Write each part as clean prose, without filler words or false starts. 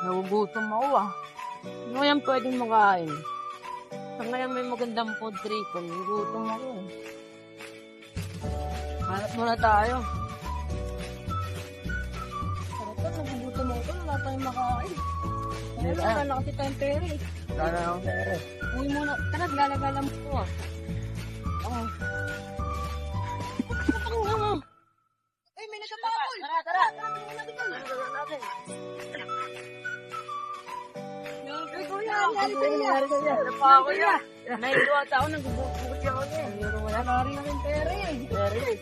Nagugutom ako ah. Ano yan pwedeng makain? Sa ngayon may magandang food trip. Nagugutom ako eh. Hanap muna tayo. Sarap pa, nagugutom ako. Wala tayong makain. Wala na kasi tayong pera eh. Wala na akong pera. Uwi muna. Tara, lalagala mo ko ah. Okay. Ay, may nagkapapol! Tara! Tara natin! Ay, kuya! Nangyari sa'yo! Ano pa ako yan? Nailuwa ako, nagbubugot siya ako niya. Wala rin namin pera eh. Pera eh.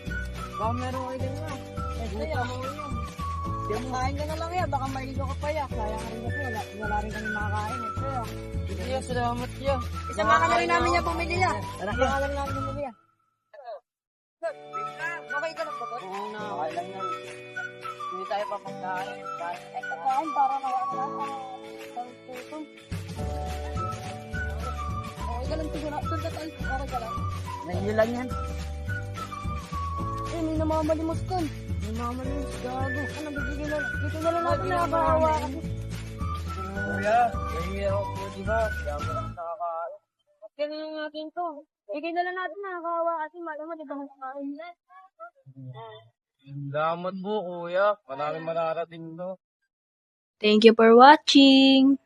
Baka meron kayo ganyan. Kaya mo yun. Kain ka na lang yan, baka mailigo ka pa yan. Kaya ka rin kasi, wala rin kami makakain eh. Kaya, sige, salamat siya. Isama ka na rin namin niya bumili yan. Isama ka na rin namin bumili yan. Okay ka lang ba ko? Oo na, okay lang yan. Hindi tayo papagkain. Pagkain para nawala na. Okay ka lang siguro. Tulad tayo. Okay ka lang. Nandiyo lang yan. Eh, may namamalimos ka. Namamalimos, gago. Ano, bibigyan na. Dito na lang natin nakakahawa kasi. Kuya, may ako po, di ba? Kaya mo lang nakakain. Kaya na natin to. Bigay na lang natin nakakahawa kasi malamang di ba makakain na. Salamat po, kuya. Maraming mararating to. Thank you for watching.